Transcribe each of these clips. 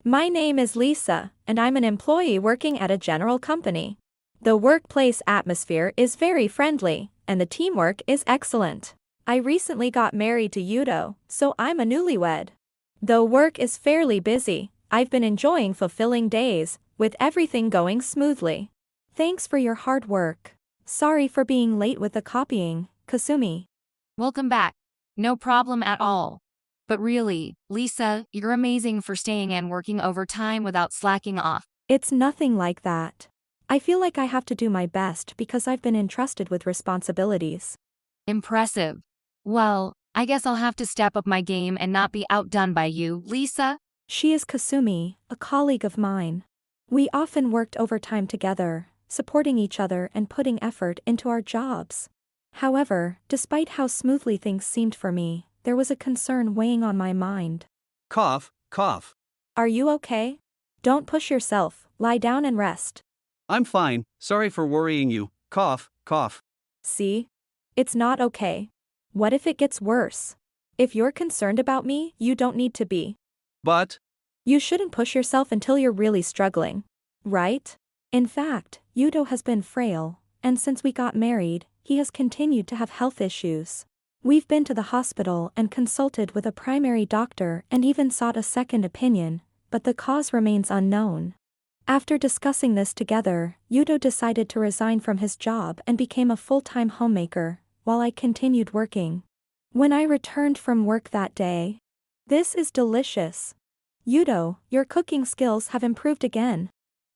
My name is Lisa, and I'm an employee working at a general company. The workplace atmosphere is very friendly, and the teamwork is excellent. I recently got married to Yudo, so I'm a newlywed. Though work is fairly busy, I've been enjoying fulfilling days, with everything going smoothly. Thanks for your hard work. Sorry for being late with the copying, Kasumi. Welcome back. No problem at all. But really, Lisa, you're amazing for staying and working overtime without slacking off. It's nothing like that. I feel like I have to do my best because I've been entrusted with responsibilities. Impressive. Well, I guess I'll have to step up my game and not be outdone by you, Lisa. She is Kasumi, a colleague of mine. We often worked overtime together, supporting each other and putting effort into our jobs. However, despite how smoothly things seemed for me, there was a concern weighing on my mind. Cough, cough. Are you okay? Don't push yourself, lie down and rest. I'm fine, sorry for worrying you. Cough, cough. See? It's not okay. What if it gets worse? If you're concerned about me, you don't need to be. But, You shouldn't push yourself until you're really struggling. Right? In fact, Yudo has been frail, and since we got married, he has continued to have health issues. We've been to the hospital and consulted with a primary doctor and even sought a second opinion, but the cause remains unknown. After discussing this together, Yudo decided to resign from his job and became a full-time homemaker, while I continued working. When I returned from work that day, this is delicious. Yudo, your cooking skills have improved again.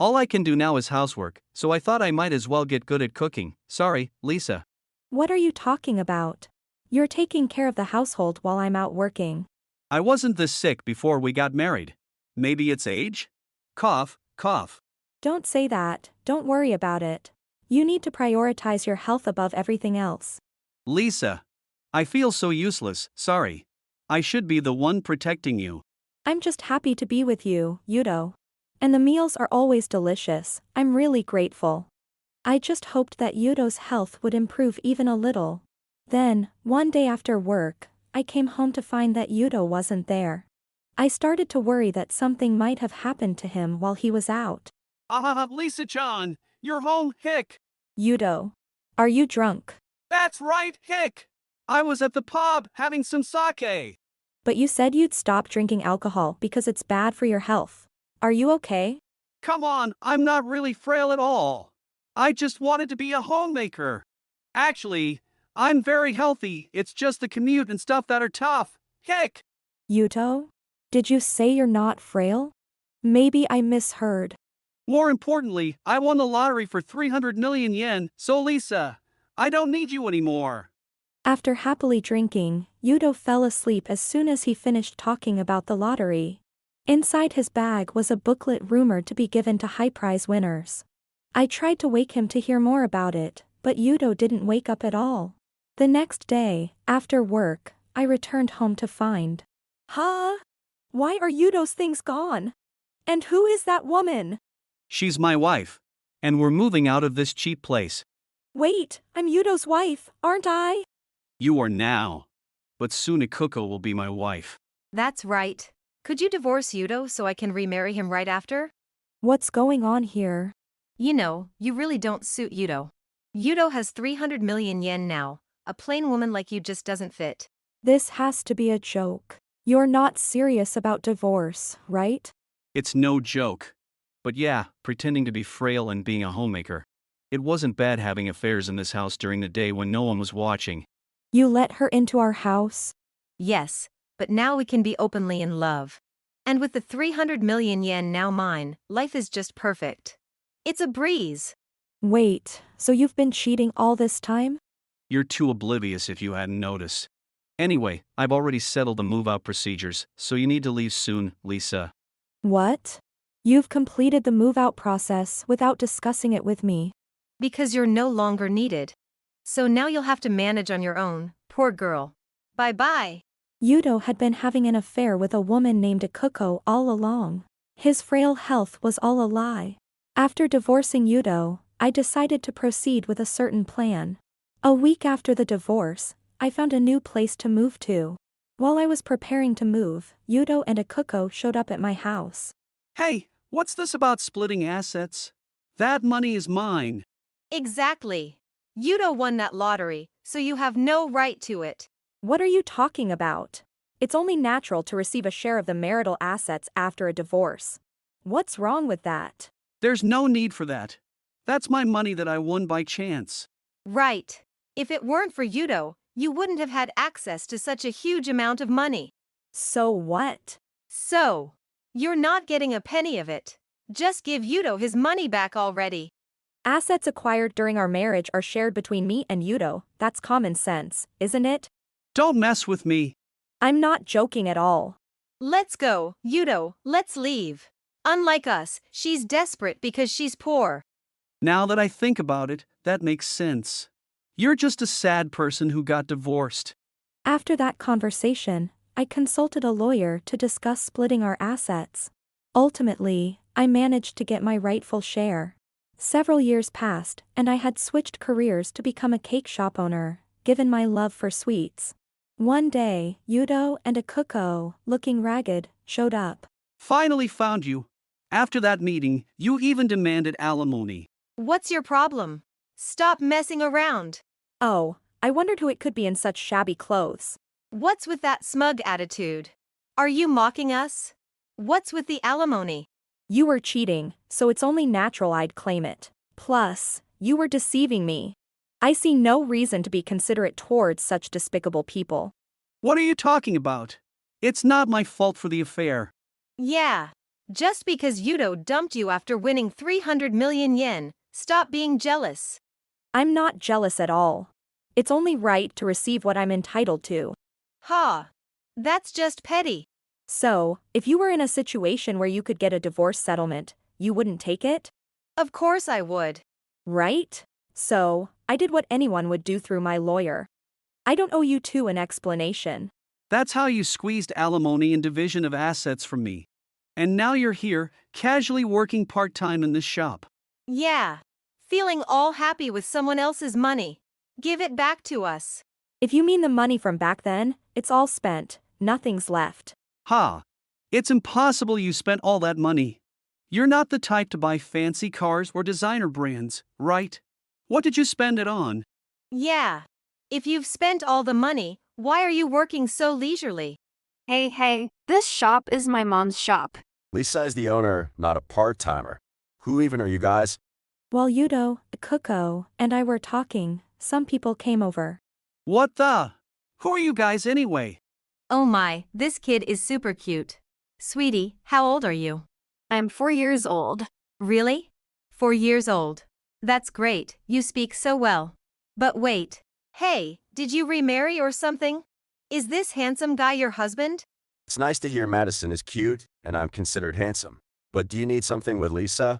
all I can do now is housework, so I thought I might as well get good at cooking. Sorry, Lisa. What are you talking about? You're taking care of the household while I'm out working. I wasn't this sick before we got married. Maybe it's age? Cough, cough. Don't say that, don't worry about it. You need to prioritize your health above everything else. Lisa. I feel so useless, sorry. I should be the one protecting you. I'm just happy to be with you, Yudo. And the meals are always delicious, I'm really grateful. I just hoped that Yudo's health would improve even a little. Then, one day after work, I came home to find that Yudo wasn't there. I started to worry that something might have happened to him while he was out. Lisa-chan, you're home, hick. Yudo. Are you drunk? That's right, hick. I was at the pub having some sake. But you said you'd stop drinking alcohol because it's bad for your health. Are you okay? Come on, I'm not really frail at all. I just wanted to be a homemaker. Actually, I'm very healthy, it's just the commute and stuff that are tough. Hick! Yudo? Did you say you're not frail? Maybe I misheard. More importantly, I won the lottery for 300 million yen, so Lisa, I don't need you anymore. After happily drinking, Yudo fell asleep as soon as he finished talking about the lottery. Inside his bag was a booklet rumored to be given to high prize winners. I tried to wake him to hear more about it, but Yudo didn't wake up at all. The next day, after work, I returned home to find. Huh? Why are Yudo's things gone? And who is that woman? She's my wife. And we're moving out of this cheap place. Wait, I'm Yudo's wife, aren't I? You are now. But soon Ikuko will be my wife. That's right. Could you divorce Yudo so I can remarry him right after? What's going on here? You know, you really don't suit Yudo. Yudo has 300 million yen now. A plain woman like you just doesn't fit. This has to be a joke. You're not serious about divorce, right? It's no joke. But yeah, pretending to be frail and being a homemaker. It wasn't bad having affairs in this house during the day when no one was watching. You let her into our house? Yes, but now we can be openly in love. And with the 300 million yen now mine, life is just perfect. It's a breeze. Wait, so you've been cheating all this time? You're too oblivious if you hadn't noticed. Anyway, I've already settled the move-out procedures, so you need to leave soon, Lisa. What? You've completed the move-out process without discussing it with me. Because you're no longer needed. So now you'll have to manage on your own, poor girl. Bye-bye. Yudo had been having an affair with a woman named Ikuko all along. His frail health was all a lie. After divorcing Yudo, I decided to proceed with a certain plan. A week after the divorce, I found a new place to move to. While I was preparing to move, Yudo and Ikuko showed up at my house. Hey, what's this about splitting assets? That money is mine. Exactly. Yudo won that lottery, so you have no right to it. What are you talking about? It's only natural to receive a share of the marital assets after a divorce. What's wrong with that? There's no need for that. That's my money that I won by chance. Right. If it weren't for Yudo, you wouldn't have had access to such a huge amount of money. So what? So, you're not getting a penny of it. Just give Yudo his money back already. Assets acquired during our marriage are shared between me and Yudo. That's common sense, isn't it? Don't mess with me. I'm not joking at all. Let's go, Yudo, let's leave. Unlike us, she's desperate because she's poor. Now that I think about it, that makes sense. You're just a sad person who got divorced. After that conversation, I consulted a lawyer to discuss splitting our assets. Ultimately, I managed to get my rightful share. Several years passed, and I had switched careers to become a cake shop owner, given my love for sweets. One day, Yudo and a cuckoo, looking ragged, showed up. Finally found you. After that meeting, you even demanded alimony. What's your problem? Stop messing around. Oh, I wondered who it could be in such shabby clothes. What's with that smug attitude? Are you mocking us? What's with the alimony? You were cheating, so it's only natural I'd claim it. Plus, you were deceiving me. I see no reason to be considerate towards such despicable people. What are you talking about? It's not my fault for the affair. Yeah. Just because Yudo dumped you after winning 300 million yen, stop being jealous. I'm not jealous at all. It's only right to receive what I'm entitled to. Ha. That's just petty. So, if you were in a situation where you could get a divorce settlement, you wouldn't take it? Of course I would. Right? So, I did what anyone would do through my lawyer. I don't owe you two an explanation. That's how you squeezed alimony and division of assets from me. And now you're here, casually working part-time in this shop. Yeah. Feeling all happy with someone else's money. Give it back to us. If you mean the money from back then, it's all spent, nothing's left. Ha! It's impossible you spent all that money. You're not the type to buy fancy cars or designer brands, right? What did you spend it on? Yeah. If you've spent all the money, why are you working so leisurely? Hey, this shop is my mom's shop. Lisa is the owner, not a part-timer. Who even are you guys? While Yudo, Kuko, and I were talking, some people came over. What the? Who are you guys anyway? Oh my, this kid is super cute. Sweetie, how old are you? I'm 4 years old. Really? 4 years old. That's great, you speak so well. But wait. Hey, did you remarry or something? Is this handsome guy your husband? It's nice to hear Madison is cute, and I'm considered handsome. But do you need something with Lisa?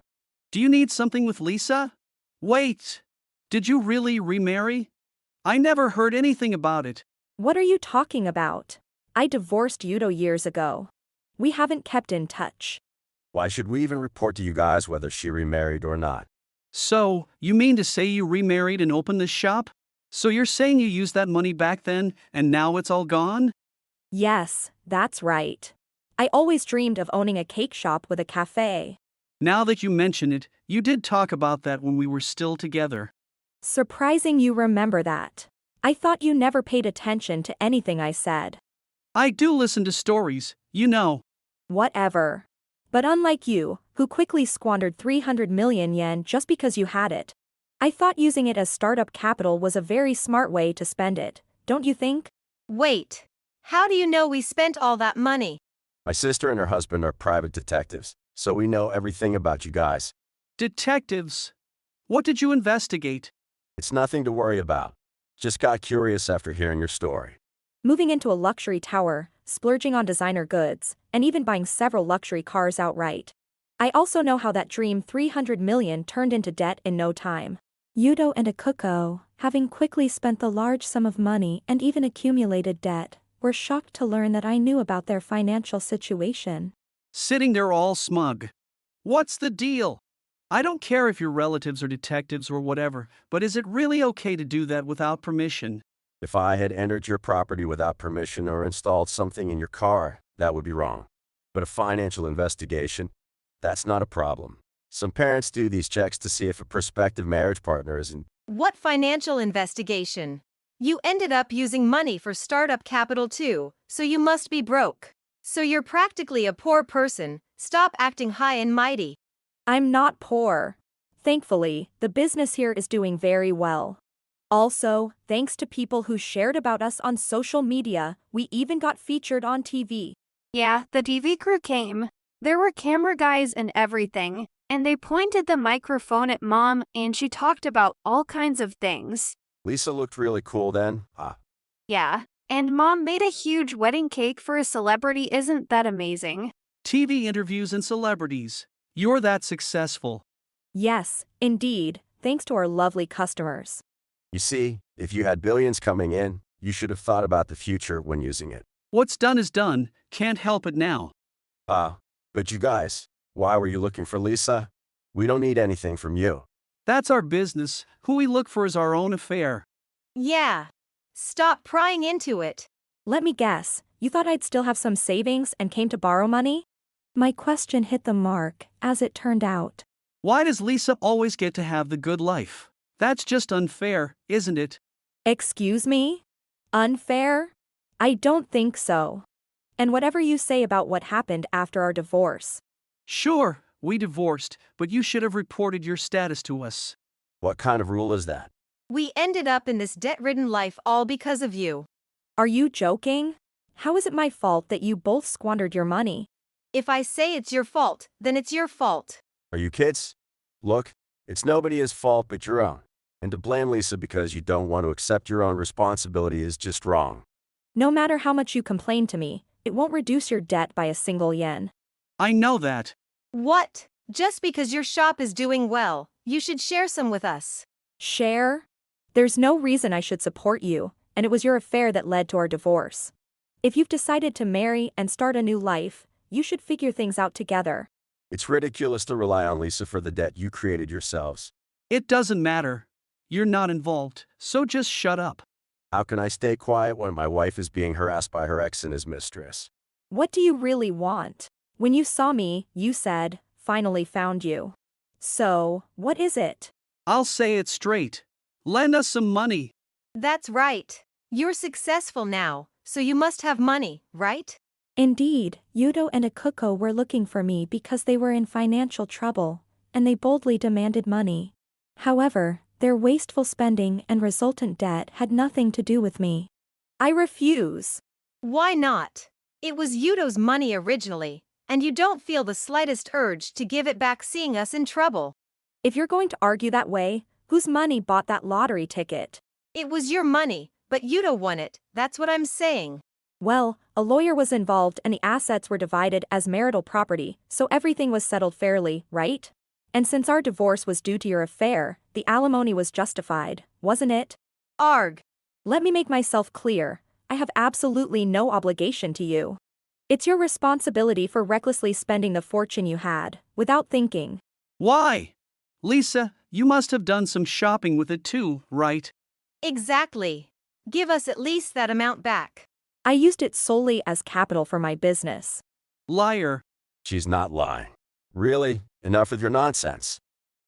Do you need something with Lisa? Wait. Did you really remarry? I never heard anything about it. What are you talking about? I divorced Yudo years ago. We haven't kept in touch. Why should we even report to you guys whether she remarried or not? So, you mean to say you remarried and opened this shop? So you're saying you used that money back then, and now it's all gone? Yes, that's right. I always dreamed of owning a cake shop with a cafe. Now that you mention it, you did talk about that when we were still together. Surprising you remember that. I thought you never paid attention to anything I said. I do listen to stories, you know. Whatever. But unlike you, who quickly squandered 300 million yen just because you had it, I thought using it as startup capital was a very smart way to spend it, don't you think? Wait. How do you know we spent all that money? My sister and her husband are private detectives, so we know everything about you guys. Detectives. What did you investigate? It's nothing to worry about. Just got curious after hearing your story. Moving into a luxury tower, splurging on designer goods, and even buying several luxury cars outright. I also know how that dream 300 million turned into debt in no time. Yudo and Akuko, having quickly spent the large sum of money and even accumulated debt, were shocked to learn that I knew about their financial situation. Sitting there all smug. What's the deal? I don't care if your relatives are detectives or whatever, but is it really okay to do that without permission? If I had entered your property without permission or installed something in your car, that would be wrong. But a financial investigation? That's not a problem. Some parents do these checks to see if a prospective marriage partner is in. What financial investigation? You ended up using money for startup capital too, so you must be broke. So you're practically a poor person. Stop acting high and mighty. I'm not poor. Thankfully, the business here is doing very well. Also, thanks to people who shared about us on social media, we even got featured on TV. Yeah, the TV crew came. There were camera guys and everything, and they pointed the microphone at Mom and she talked about all kinds of things. Lisa looked really cool then. Yeah, and Mom made a huge wedding cake for a celebrity. Isn't that amazing? TV interviews and celebrities. You're that successful. Yes, indeed, thanks to our lovely customers. You see, if you had billions coming in, you should have thought about the future when using it. What's done is done, can't help it now. But you guys, why were you looking for Lisa? We don't need anything from you. That's our business. Who we look for is our own affair. Yeah. Stop prying into it. Let me guess, you thought I'd still have some savings and came to borrow money? My question hit the mark, as it turned out. Why does Lisa always get to have the good life? That's just unfair, isn't it? Excuse me? Unfair? I don't think so. And whatever you say about what happened after our divorce. Sure, we divorced, but you should have reported your status to us. What kind of rule is that? We ended up in this debt-ridden life all because of you. Are you joking? How is it my fault that you both squandered your money? If I say it's your fault, then it's your fault. Are you kids? Look, it's nobody's fault but your own. And to blame Lisa because you don't want to accept your own responsibility is just wrong. No matter how much you complain to me, it won't reduce your debt by a single yen. I know that. What? Just because your shop is doing well, you should share some with us. Share? There's no reason I should support you, and it was your affair that led to our divorce. If you've decided to marry and start a new life, you should figure things out together. It's ridiculous to rely on Lisa for the debt you created yourselves. It doesn't matter. You're not involved, so just shut up. How can I stay quiet when my wife is being harassed by her ex and his mistress? What do you really want? When you saw me, you said, "Finally found you." So, what is it? I'll say it straight. Lend us some money. That's right. You're successful now, so you must have money, right? Indeed, Yudo and Akuko were looking for me because they were in financial trouble, and they boldly demanded money. However, their wasteful spending and resultant debt had nothing to do with me. I refuse. Why not? It was Yudo's money originally, and you don't feel the slightest urge to give it back seeing us in trouble. If you're going to argue that way, whose money bought that lottery ticket? It was your money, but Yudo won it, that's what I'm saying. Well, a lawyer was involved and the assets were divided as marital property, so everything was settled fairly, right? And since our divorce was due to your affair, the alimony was justified, wasn't it? Arg. Let me make myself clear, I have absolutely no obligation to you. It's your responsibility for recklessly spending the fortune you had, without thinking. Why? Lisa, you must have done some shopping with it too, right? Exactly. Give us at least that amount back. I used it solely as capital for my business. Liar. She's not lying. Really? Enough with your nonsense.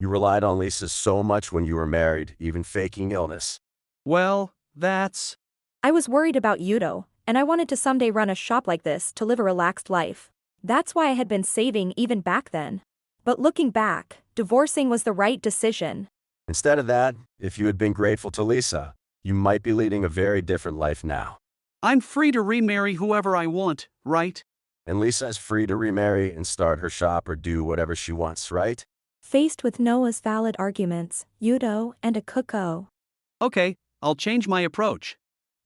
You relied on Lisa so much when you were married, even faking illness. Well, that's... I was worried about Yudo, and I wanted to someday run a shop like this to live a relaxed life. That's why I had been saving even back then. But looking back, divorcing was the right decision. Instead of that, if you had been grateful to Lisa, you might be leading a very different life now. I'm free to remarry whoever I want, right? And Lisa is free to remarry and start her shop or do whatever she wants, right? Faced with Noah's valid arguments, Yudo and Akuko. Okay, I'll change my approach.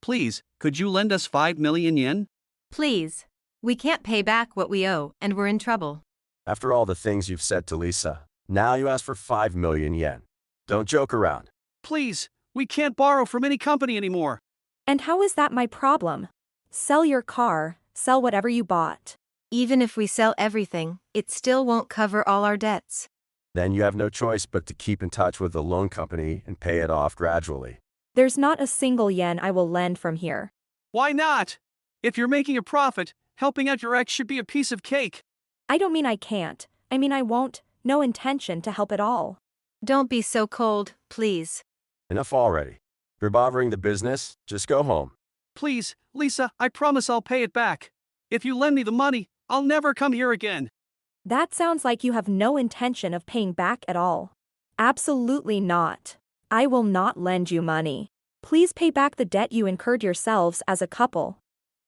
Please, could you lend us 5 million yen? Please. We can't pay back what we owe, and we're in trouble. After all the things you've said to Lisa, now you ask for 5 million yen. Don't joke around. Please, we can't borrow from any company anymore. And how is that my problem? Sell your car, sell whatever you bought. Even if we sell everything, it still won't cover all our debts. Then you have no choice but to keep in touch with the loan company and pay it off gradually. There's not a single yen I will lend from here. Why not? If you're making a profit, helping out your ex should be a piece of cake. I don't mean I can't. I won't, no intention to help at all. Don't be so cold, please. Enough already. If you're bothering the business, just go home. Please, Lisa, I promise I'll pay it back. If you lend me the money, I'll never come here again. That sounds like you have no intention of paying back at all. Absolutely not. I will not lend you money. Please pay back the debt you incurred yourselves as a couple.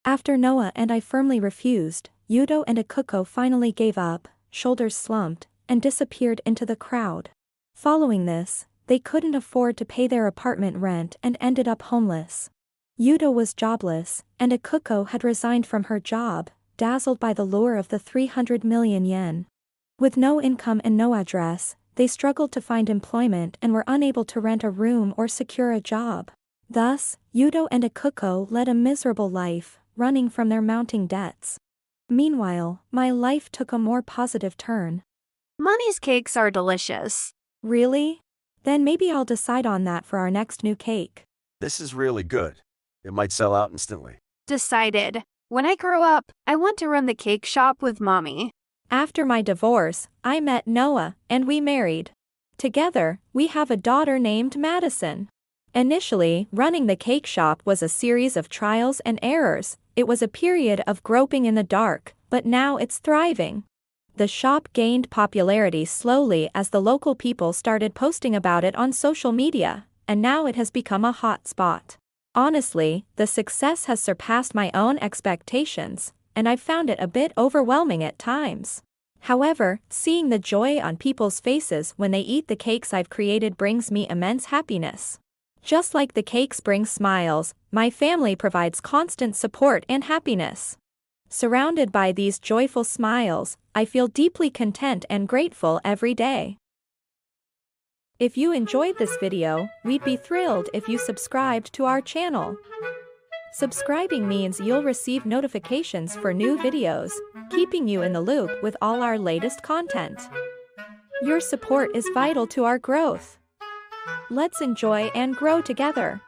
After Noah and I firmly refused, Yudo and Akuko finally gave up, shoulders slumped, and disappeared into the crowd. Following this, they couldn't afford to pay their apartment rent and ended up homeless. Yudo was jobless, and Akuko had resigned from her job, dazzled by the lure of the 300 million yen. With no income and no address, they struggled to find employment and were unable to rent a room or secure a job. Thus, Yudo and Akuko led a miserable life, running from their mounting debts. Meanwhile, my life took a more positive turn. Mommy's cakes are delicious. Really? Then maybe I'll decide on that for our next new cake. This is really good. It might sell out instantly. Decided. When I grow up, I want to run the cake shop with Mommy. After my divorce, I met Noah, and we married. Together, we have a daughter named Madison. Initially, running the cake shop was a series of trials and errors. It was a period of groping in the dark, but now it's thriving. The shop gained popularity slowly as the local people started posting about it on social media, and now it has become a hot spot. Honestly, the success has surpassed my own expectations, and I've found it a bit overwhelming at times. However, seeing the joy on people's faces when they eat the cakes I've created brings me immense happiness. Just like the cakes bring smiles, my family provides constant support and happiness. Surrounded by these joyful smiles, I feel deeply content and grateful every day. If you enjoyed this video, we'd be thrilled if you subscribed to our channel. Subscribing means you'll receive notifications for new videos, keeping you in the loop with all our latest content. Your support is vital to our growth. Let's enjoy and grow together.